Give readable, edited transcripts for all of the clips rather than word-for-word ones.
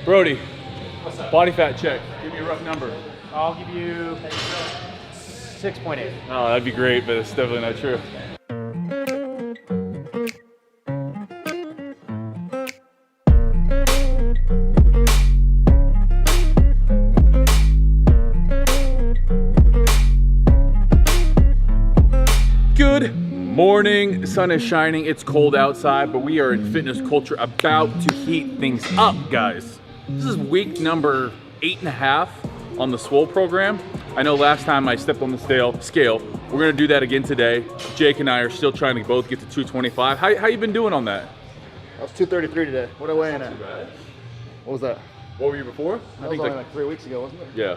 Brody, body fat check. Give me a rough number. I'll give you 6.8. Oh, that'd be great, but it's definitely not true. Good morning, sun is shining, it's cold outside, but we are in fitness culture about to heat things up, guys. This is week number 8.5 on the Swole program. I know last time I stepped on the scale. We're gonna do that again today. Jake and I are still trying to both get to 225. How you been doing on that? I was 233 today. What did I weigh in at? What was that? What were you before? That was only like 3 weeks ago, wasn't it? Yeah.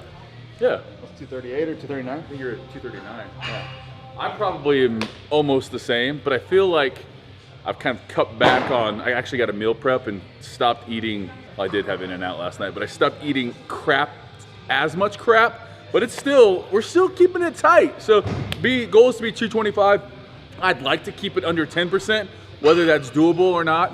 Yeah. That was 238 or 239? I think you're at 239. Yeah. I probably am almost the same, but I feel like I've kind of cut back on, I actually got a meal prep and stopped eating, well, I did have In-N-Out last night, but I stopped eating as much crap, but we're still keeping it tight. So goal is to be 225. I'd like to keep it under 10%, whether that's doable or not,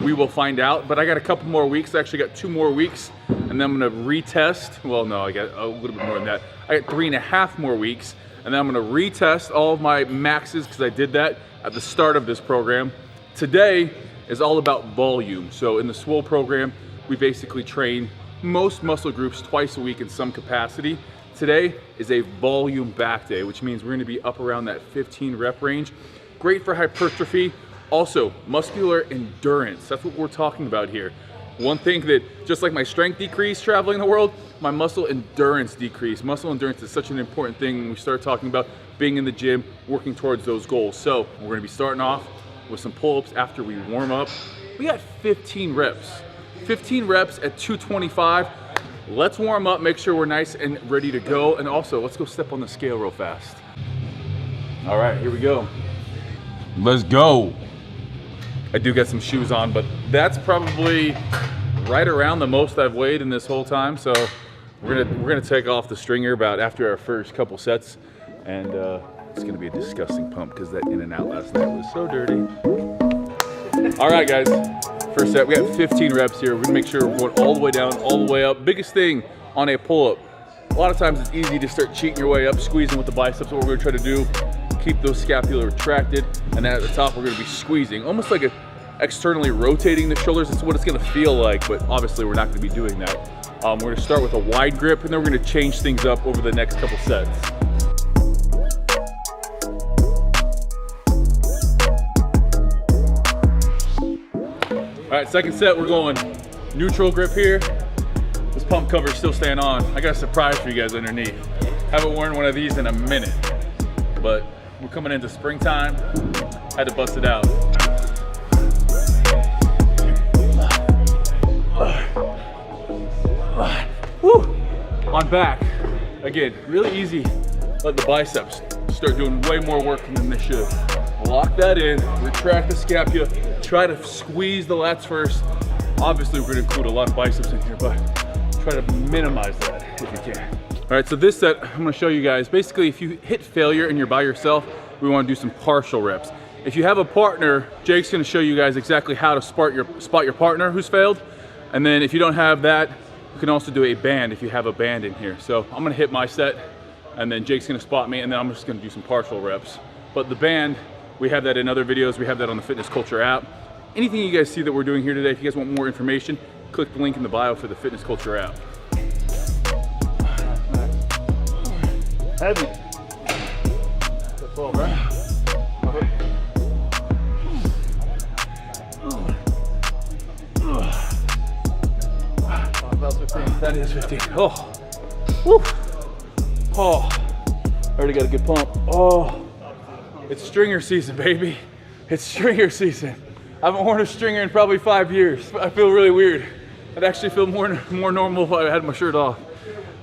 we will find out. But I got a couple more weeks, I actually got 2 more weeks, and then I'm gonna retest. Well, no, I got a little bit more than that. I got 3.5 more weeks. And then I'm gonna retest all of my maxes because I did that at the start of this program. Today is all about volume. So in the Swole program, we basically train most muscle groups twice a week in some capacity. Today is a volume back day, which means we're gonna be up around that 15 rep range. Great for hypertrophy. Also, muscular endurance. That's what we're talking about here. One thing that, just like my strength decreased traveling the world, my muscle endurance decreased. Muscle endurance is such an important thing when we start talking about being in the gym, working towards those goals. So we're gonna be starting off with some pull-ups after we warm up. We got 15 reps. 15 reps at 225. Let's warm up, make sure we're nice and ready to go. And also, let's go step on the scale real fast. All right, here we go. Let's go. I do got some shoes on, but that's probably right around the most I've weighed in this whole time. So we're gonna take off the stringer about after our first couple sets, and it's gonna be a disgusting pump because that In-N-Out last night was so dirty. All right, guys, first set. We got 15 reps here. We're gonna make sure we're going all the way down, all the way up. Biggest thing on a pull-up, a lot of times it's easy to start cheating your way up, squeezing with the biceps. What we're gonna try to do, keep those scapula retracted, and then at the top we're gonna be squeezing, almost like externally rotating the shoulders. That's what it's gonna feel like, but obviously we're not gonna be doing that. We're gonna start with a wide grip, and then we're gonna change things up over the next couple sets. All right, second set, we're going neutral grip here. This pump cover is still staying on. I got a surprise for you guys underneath. Haven't worn one of these in a minute, but we're coming into springtime. Had to bust it out. Woo. On back. Again, really easy. Let the biceps start doing way more work than they should. Lock that in, retract the scapula, try to squeeze the lats first. Obviously, we're gonna include a lot of biceps in here, but try to minimize that if you can. All right, so this set, I'm gonna show you guys. Basically, if you hit failure and you're by yourself, we wanna do some partial reps. If you have a partner, Jake's gonna show you guys exactly how to spot your partner who's failed. And then if you don't have that, you can also do a band if you have a band in here. So I'm gonna hit my set, and then Jake's gonna spot me, and then I'm just gonna do some partial reps. But the band, we have that in other videos. We have that on the Fitness Culture app. Anything you guys see that we're doing here today, if you guys want more information, click the link in the bio for the Fitness Culture app. Heavy. That's all, right? That's 15. That is 15. Oh, woo. Oh, already got a good pump. Oh, it's stringer season, baby. It's stringer season. I haven't worn a stringer in probably 5 years. I feel really weird. I'd actually feel more normal if I had my shirt off.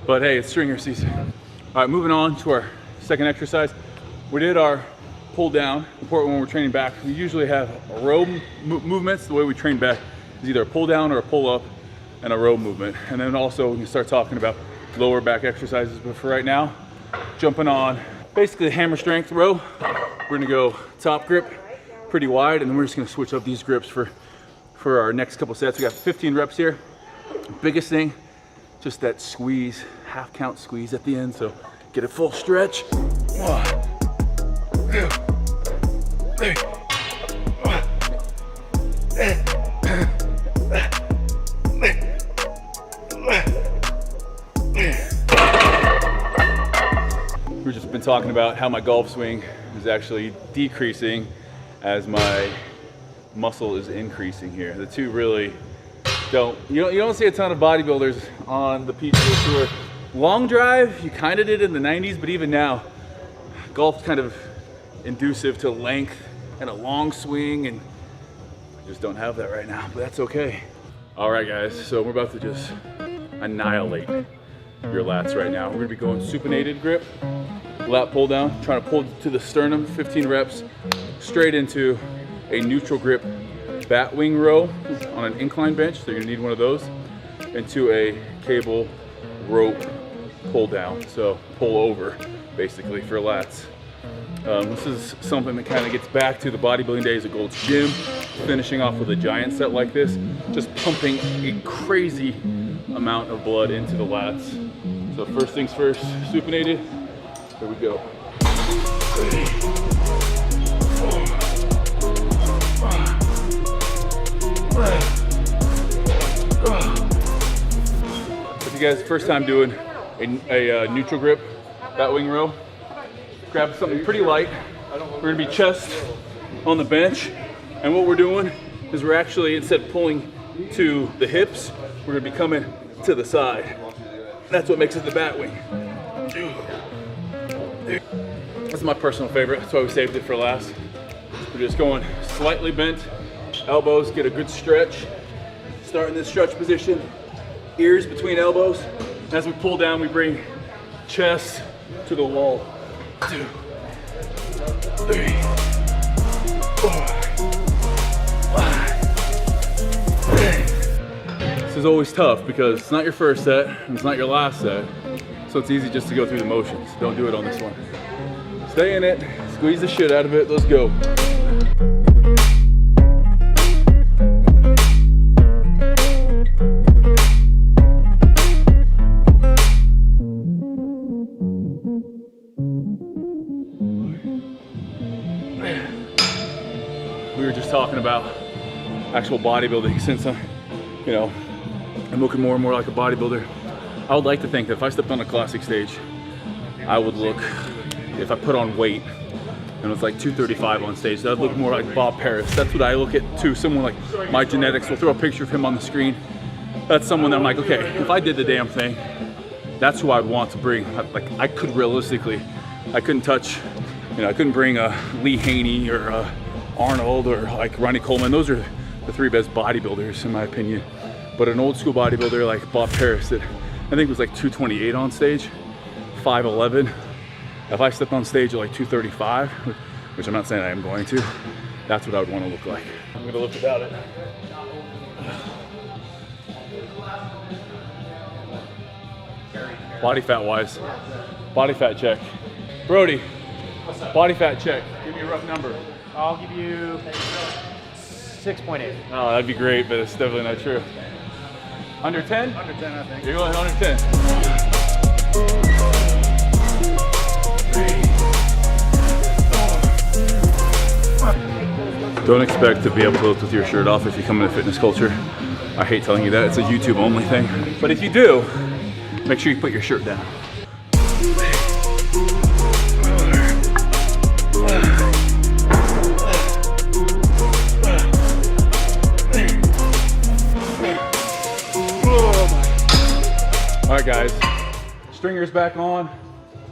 But hey, it's stringer season. All right, moving on to our second exercise. We did our pull down. Important when we're training back. We usually have row movements. The way we train back is either a pull down or a pull up and a row movement. And then also we can start talking about lower back exercises. But for right now, jumping on basically the hammer strength row. We're gonna go top grip, pretty wide, and then we're just gonna switch up these grips for our next couple sets. We got 15 reps here. Biggest thing, just that squeeze, half count squeeze at the end. So get a full stretch. 1, 2, 3. We've just been talking about how my golf swing is actually decreasing as my muscle is increasing here. The two really you don't see a ton of bodybuilders on the PGA Tour. Long drive, you kind of did in the 90s, but even now, golf's kind of inducive to length and a long swing, and I just don't have that right now, but that's okay. All right, guys, so we're about to just annihilate your lats right now. We're gonna be going supinated grip, lat pull down, trying to pull to the sternum, 15 reps, straight into a neutral grip bat wing row on an incline bench. So you're gonna need one of those, into a cable rope pull down. So pull over, basically, for lats. This is something that kind of gets back to the bodybuilding days at Gold's Gym, finishing off with a giant set like this, just pumping a crazy amount of blood into the lats. So first things first, supinated. Here we go. 3, 4, 5. If you guys first time doing a neutral grip bat wing row, grab something pretty light. We're gonna be chest on the bench, and what we're doing is we're actually, instead of pulling to the hips, we're gonna be coming to the side. That's what makes it the bat wing. That's my personal favorite, that's why we saved it for last. We're just going slightly bent, elbows, get a good stretch. Start in this stretch position, ears between elbows. As we pull down, we bring chest to the wall. 2, 3, 4, 5, 6. This is always tough because it's not your first set, and it's not your last set. So it's easy just to go through the motions. Don't do it on this one. Stay in it, squeeze the shit out of it, let's go. We were just talking about actual bodybuilding. Since I'm looking more and more like a bodybuilder, I would like to think that if I stepped on a classic stage, I would look, if I put on weight and it was like 235 on stage, that would look more like Bob Paris. That's what I look at too. Someone like my genetics, we'll throw a picture of him on the screen. That's someone that I'm like, okay, if I did the damn thing, that's who I'd want to bring. Like, I could realistically, I couldn't touch, I couldn't bring a Lee Haney or Arnold or like Ronnie Coleman. Those are the 3 best bodybuilders in my opinion. But an old school bodybuilder like Bob Paris that I think was like 228 on stage, 5'11". If I stepped on stage at like 235, which I'm not saying I am going to, that's what I would want to look like. I'm gonna look without it. Body fat wise, body fat check. Brody, body fat check. Give me a rough number. I'll give you 6.8. Oh, that'd be great, but it's definitely not true. Under 10? Under 10, I think. You're going under 10. 3, 4, 5. Don't expect to be able to lift with your shirt off if you come into fitness culture. I hate telling you that, it's a YouTube only thing. But if you do, make sure you put your shirt down. All right, guys, stringer's back on,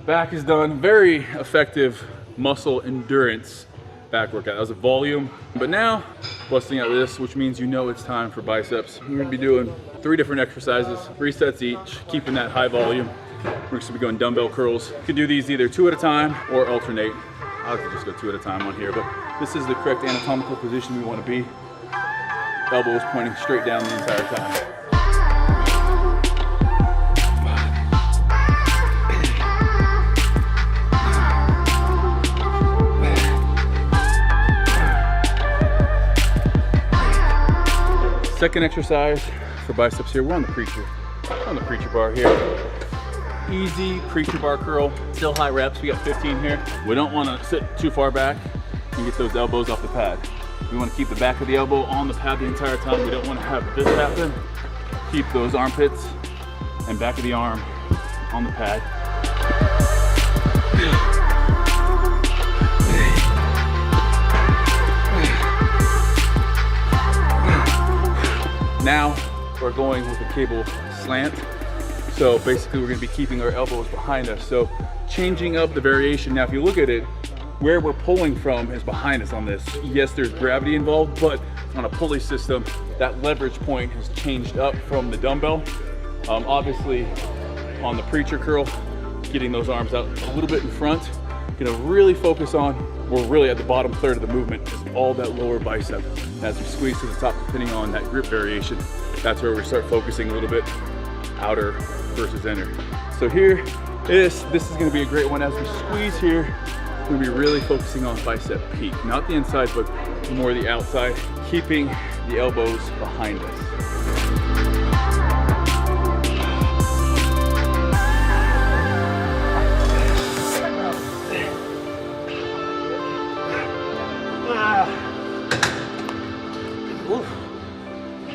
back is done. Very effective muscle endurance back workout. That was a volume, but now busting out this, which means it's time for biceps. We're gonna be doing 3 different exercises, 3 sets each, keeping that high volume. We're just gonna be going dumbbell curls. You can do these either 2 at a time or alternate. I like to just go 2 at a time on here, but this is the correct anatomical position we wanna be. Elbows pointing straight down the entire time. Second exercise, for biceps here. We're on the preacher bar here. Easy preacher bar curl, still high reps. We got 15 here. We don't want to sit too far back and get those elbows off the pad. We want to keep the back of the elbow on the pad the entire time. We don't want to have this happen. Keep those armpits and back of the arm on the pad. Now we're going with a cable slant. So basically we're gonna be keeping our elbows behind us. So changing up the variation. Now if you look at it, where we're pulling from is behind us on this. Yes, there's gravity involved, but on a pulley system, that leverage point has changed up from the dumbbell. Obviously on the preacher curl, getting those arms out a little bit in front. Gonna really focus on, we're really at the bottom third of the movement, is all that lower bicep. As we squeeze to the top, depending on that grip variation, that's where we start focusing a little bit outer versus inner. So here, this is gonna be a great one. As we squeeze here, we're gonna be really focusing on bicep peak. Not the inside, but more the outside, keeping the elbows behind us.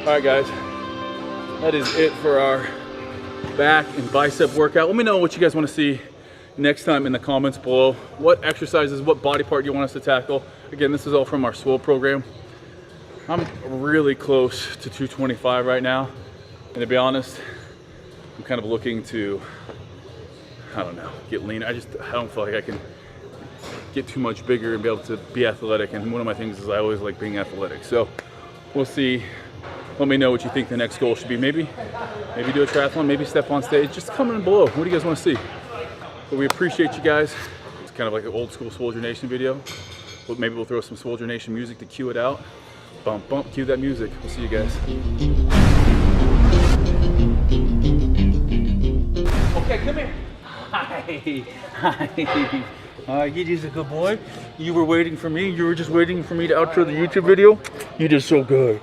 All right, guys, that is it for our back and bicep workout. Let me know what you guys want to see next time in the comments below. What exercises, what body part you want us to tackle. Again, this is all from our swole program. I'm really close to 225 right now, and to be honest, I'm kind of looking to, I don't know, get lean. I don't feel like I can get too much bigger and be able to be athletic, and one of my things is I always like being athletic. So we'll see. Let me know what you think the next goal should be. Maybe do a triathlon, maybe step on stage. Just comment below. What do you guys want to see? But we appreciate you guys. It's kind of like an old school Soldier Nation video. But maybe we'll throw some Soldier Nation music to cue it out. Bump, bump, cue that music. We'll see you guys. Okay, come here. Hi. You just a good boy. You were waiting for me. You were just waiting for me to outro the YouTube video. You did so good.